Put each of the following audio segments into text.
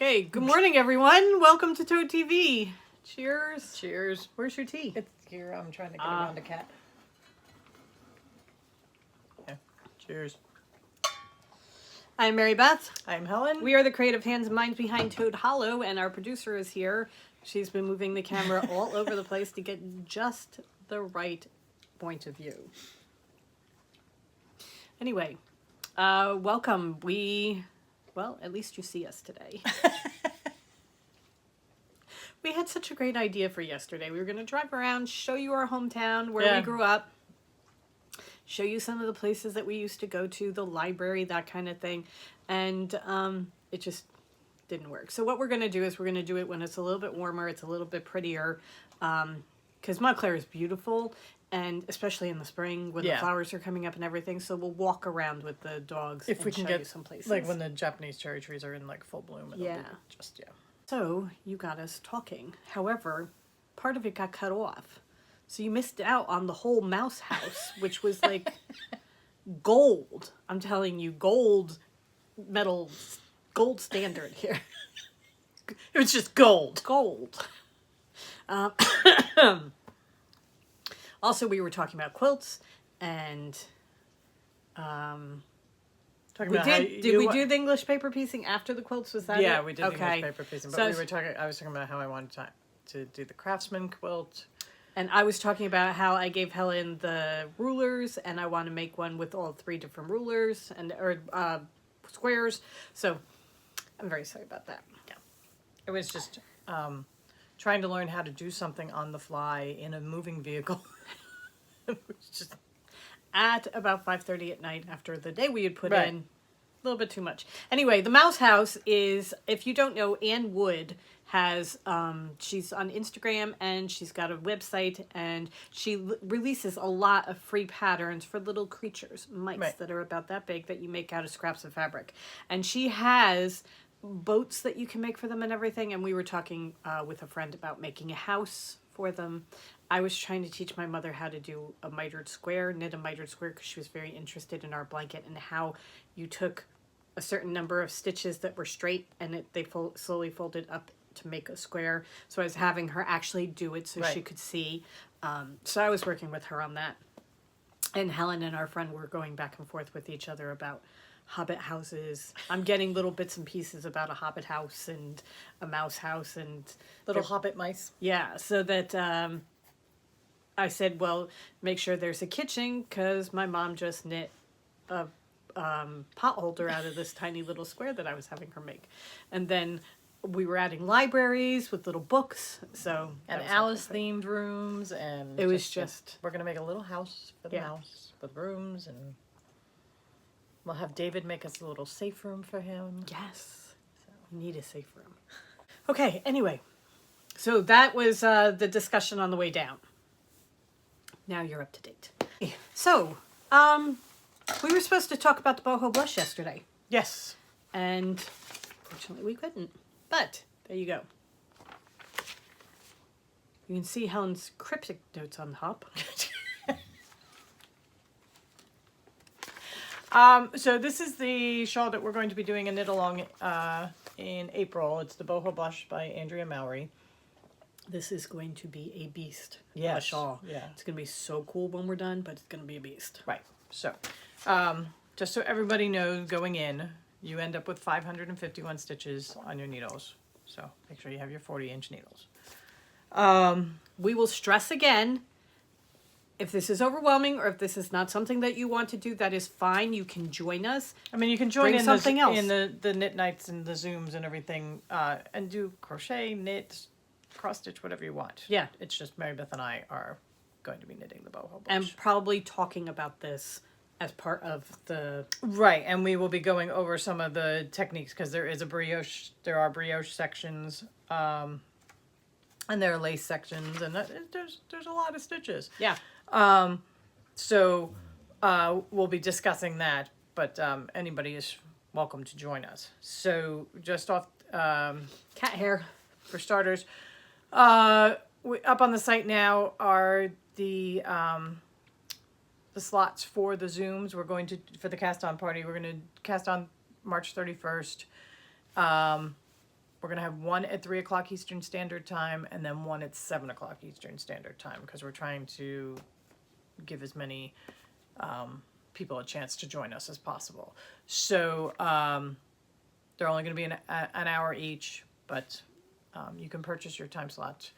Okay, good morning, everyone. Welcome to Toad TV. Cheers. Cheers. Where's your tea? It's here. I'm trying to get around a cat. Yeah. Cheers. I'm Mary Beth. I'm Helen. We are the creative hands and minds behind Toad Hollow, and our producer is here. She's been moving the camera all over the place to get just the right point of view. Anyway, welcome. Well, at least you see us today. We had such a great idea for yesterday. We were going to drive around, show you our hometown, where we grew up, show you some of the places that we used to go to, the library, that kind of thing. And it just didn't work. So what we're going to do is we're going to do it when it's a little bit warmer, it's a little bit prettier, because Montclair is beautiful, and especially in the spring when the flowers are coming up and everything. So we'll walk around with the dogs if we can get some places. Like when the Japanese cherry trees are in like full bloom. It'll be just So you got us talking. However, part of it got cut off. So you missed out on the whole mouse house, which was like gold. I'm telling you, gold standard here. It was just gold. Gold. Also, we were talking about quilts, and Talking we about did we do the English paper piecing after the quilts? Was that it? We did the English paper piecing, but I was talking about how I wanted to do the craftsman quilt. And I was talking about how I gave Helen the rulers, and I want to make one with all 3 different rulers or squares. So I'm very sorry about that. Yeah, it was just trying to learn how to do something on the fly in a moving vehicle. It was just at about 5:30 at night after the day we had put in. A little bit too much. Anyway, the Mouse House is, if you don't know, Ann Wood has, she's on Instagram and she's got a website, and she releases a lot of free patterns for little creatures, mice that are about that big, that you make out of scraps of fabric. And she has boats that you can make for them and everything. And we were talking with a friend about making a house for them. I was trying to teach my mother how to do a mitered square, knit a mitered square, because she was very interested in our blanket and how you took a certain number of stitches that were straight and they slowly folded up to make a square. So I was having her actually do it so she could see. So I was working with her on that. And Helen and our friend were going back and forth with each other about hobbit houses. I'm getting little bits and pieces about a hobbit house and a mouse house and little hobbit mice. Yeah, so that I said, well, make sure there's a kitchen, because my mom just knit a pot holder out of this tiny little square that I was having her make. And then we were adding libraries with little books, so and Alice themed rooms, and it was just we're gonna make a little house for the mouse with rooms, and we'll have David make us a little safe room for him. Yes, so we need a safe room. Okay, anyway, so that was the discussion on the way down. Now you're up to date. So, we were supposed to talk about the Boho Blush yesterday. Yes. And fortunately we couldn't. But there you go. You can see Helen's cryptic notes on the top. So this is the shawl that we're going to be doing a knit along in April. It's the Boho Blush by Andrea Mowry. This is going to be a beast. Yes. A shawl. Yeah. It's going to be so cool when we're done, but it's going to be a beast. Right. So, just so everybody knows, going in, you end up with 551 stitches on your needles. So make sure you have your 40-inch needles. We will stress again, if this is overwhelming or if this is not something that you want to do, that is fine. You can join us. I mean, you can join in something else in the knit nights and the Zooms and everything, and do crochet, knit, cross stitch, whatever you want. Yeah. It's just Mary Beth and I are going to be knitting the Boho Blush. And probably talking about this as part of the... Right, and we will be going over some of the techniques, because there are brioche sections, and there are lace sections, and there's a lot of stitches. Yeah. So we'll be discussing that, but anybody is welcome to join us. So just off Cat hair. for starters, up on the site now are the slots for the Zooms. We're going to, for the cast on party, we're going to cast on March 31st. We're going to have one at 3 o'clock Eastern Standard Time and then one at 7 o'clock Eastern Standard Time because we're trying to give as many people a chance to join us as possible. So they're only going to be an hour each, but you can purchase your time slot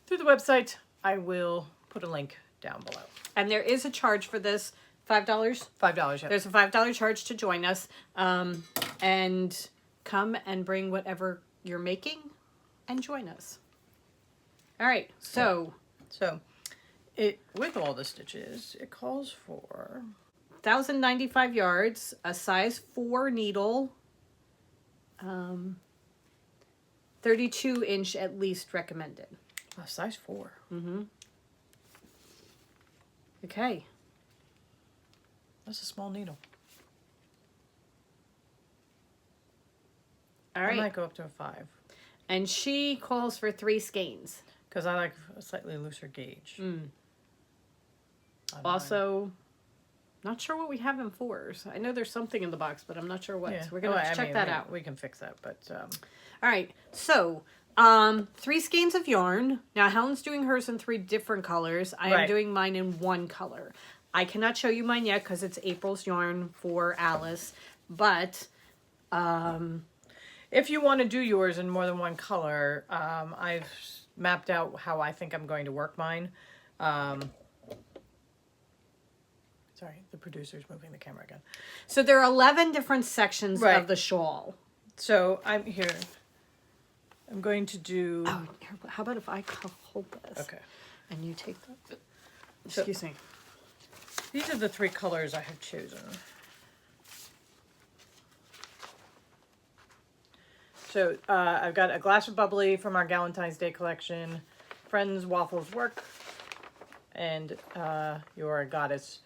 through the website. I will put a link down below. And there is a charge for this, $5? $5, yeah. There's a $5 charge to join us. And come and bring whatever you're making and join us. All right, so it, with all the stitches, it calls for 1,095 yards, a size 4 needle, 32 inch at least recommended. size 4. Okay. That's a small needle. All I right. might go up to a 5. And she calls for 3 skeins. Because I like a slightly looser gauge. Also, not sure what we have in 4s. I know there's something in the box, but I'm not sure what. Yeah. So we're going to have to check that out. We can fix that, but... All right, so 3 skeins of yarn. Now, Helen's doing hers in 3 different colors. I am doing mine in 1 color. I cannot show you mine yet because it's April's yarn for Alice, but... if you want to do yours in more than 1 color, I've mapped out how I think I'm going to work mine. Sorry, the producer's moving the camera again. So there are 11 different sections of the shawl. So I'm here. I'm going to do... Oh, how about if I hold this? Okay. And you take that? Excuse me. These are the 3 colors I have chosen. So I've got a glass of bubbly from our Valentine's Day collection, Friends Waffles Work, and your goddess.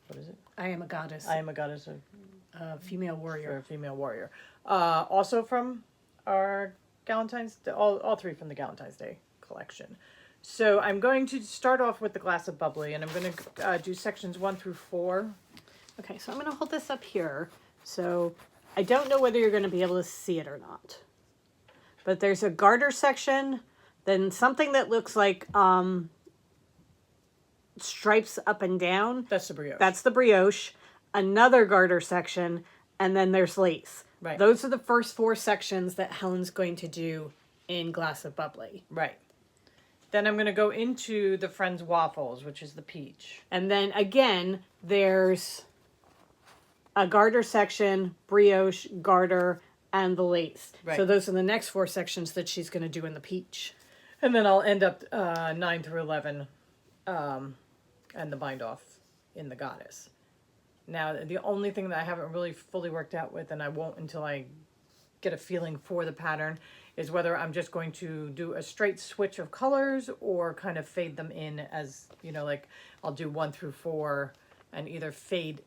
What is it? I am a goddess. I am a goddess of female warrior. a female warrior. Also from our Valentine's Day, all 3 from the Valentine's Day collection. So I'm going to start off with the glass of bubbly, and I'm going to do sections 1 through 4. Okay, so I'm going to hold this up here. So I don't know whether you're going to be able to see it or not. But there's a garter section, then something that looks like stripes up and down. That's the brioche. That's the brioche. Another garter section, and then there's lace. Right. Those are the first 4 sections that Helen's going to do in Glass of Bubbly. Right. Then I'm going to go into the Friends Waffles, which is the peach. And then again, there's a garter section, brioche, garter, and the lace. Right. So those are the next 4 sections that she's going to do in the peach. And then I'll end up 9 through 11 and the bind off in the goddess. Now, the only thing that I haven't really fully worked out with, and I won't until I get a feeling for the pattern, is whether I'm just going to do a straight switch of colors or kind of fade them in as, like I'll do 1 through 4 and either fade,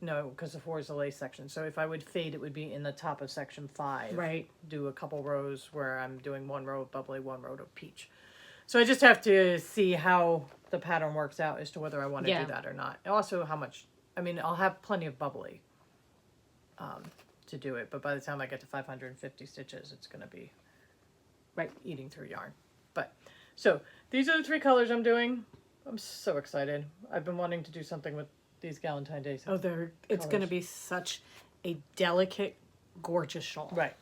no, because the 4 is the lace section. So if I would fade, it would be in the top of section 5. Right. Do a couple rows where I'm doing 1 row of bubbly, 1 row of peach. So I just have to see how the pattern works out as to whether I want to do that or not. And also how much, I'll have plenty of bubbly to do it, but by the time I get to 550 stitches, it's going to be eating through yarn. But so these are the 3 colors I'm doing. I'm so excited. I've been wanting to do something with these Valentine's Day. Oh, it's going to be such a delicate, gorgeous shawl. Right.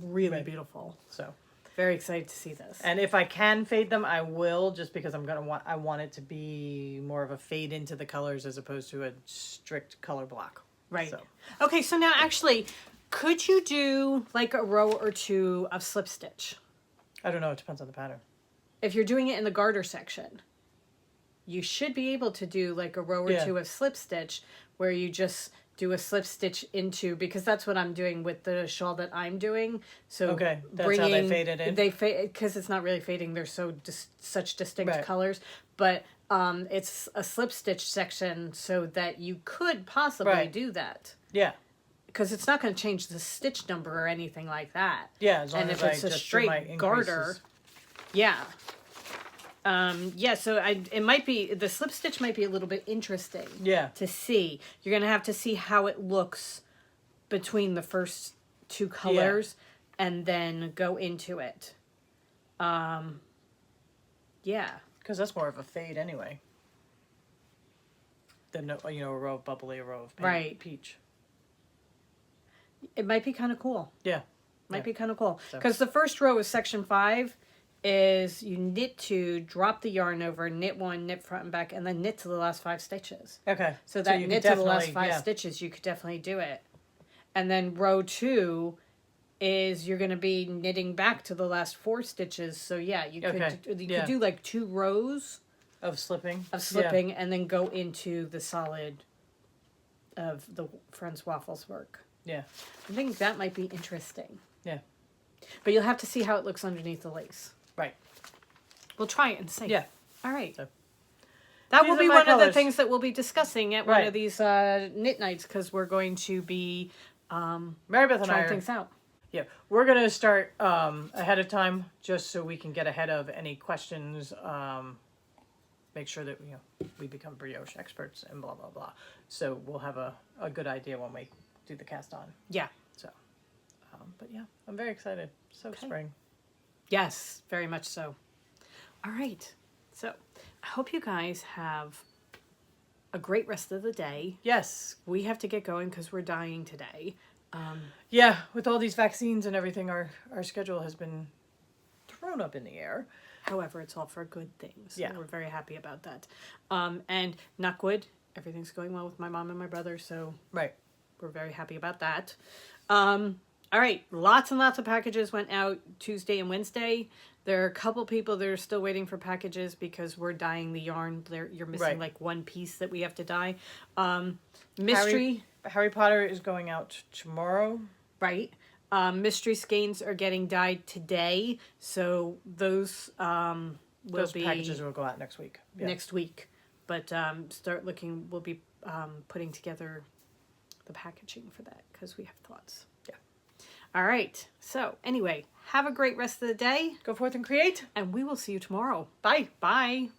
Really beautiful. So very excited to see this. And if I can fade them, I will, just because I want it to be more of a fade into the colors as opposed to a strict color block. Right. So. Okay, so now actually, could you do like a row or 2 of slip stitch? I don't know. It depends on the pattern. If you're doing it in the garter section, you should be able to do like a row or 2 of slip stitch where you just do a slip stitch into, because that's what I'm doing with the shawl that I'm doing. So that's how they fade it in. They fade because it's not really fading. They're such distinct colors, but it's a slip stitch section so that you could possibly do that. Yeah. Because it's not going to change the stitch number or anything like that. Yeah, as long and as if it's I a just straight garter, so it might be, the slip stitch might be a little bit interesting to see. You're going to have to see how it looks between the first 2 colors and then go into it. Yeah. Because that's more of a fade anyway. Than, you know, a row of bubbly, a row of Right. peach. It might be kind of cool. Yeah. Might be kind of cool. So. Because the first row is section 5 is you knit 2, drop the yarn over, knit 1, knit front and back, and then knit to the last 5 stitches. Okay. So that you knit could to the last 5 yeah. stitches, you could definitely do it. And then row 2 is you're going to be knitting back to the last 4 stitches. So yeah, you could could do like 2 rows of slipping. And then go into the solid of the Friends Waffles work. Yeah. I think that might be interesting. Yeah. But you'll have to see how it looks underneath the lace. Right. We'll try it and see. Yeah. All right. So. That will be one of the colors. things that we'll be discussing at one of these knit nights because we're going to be Mary Beth and I trying things out. Yeah, we're going to start ahead of time just so we can get ahead of any questions. Make sure that we become brioche experts and blah, blah, blah. So we'll have a good idea when we do the cast on. Yeah. So, but yeah, I'm very excited. So spring. Yes, very much so. All right. So I hope you guys have a great rest of the day. Yes. We have to get going because we're dying today. Yeah, with all these vaccines and everything, our schedule has been thrown up in the air. However, it's all for good things. Yeah. We're very happy about that. And knock wood, everything's going well with my mom and my brother, so Right. we're very happy about that. All right, lots and lots of packages went out Tuesday and Wednesday. There are a couple people that are still waiting for packages because we're dyeing the yarn. You're missing like one piece that we have to dye. Mystery... Harry Potter is going out tomorrow. Right. Mystery skeins are getting dyed today, so those packages will go out next week. Yeah. Next week. But we'll be putting together the packaging for that because we have thoughts. Yeah. All right. So anyway, have a great rest of the day. Go forth and create. And we will see you tomorrow. Bye. Bye.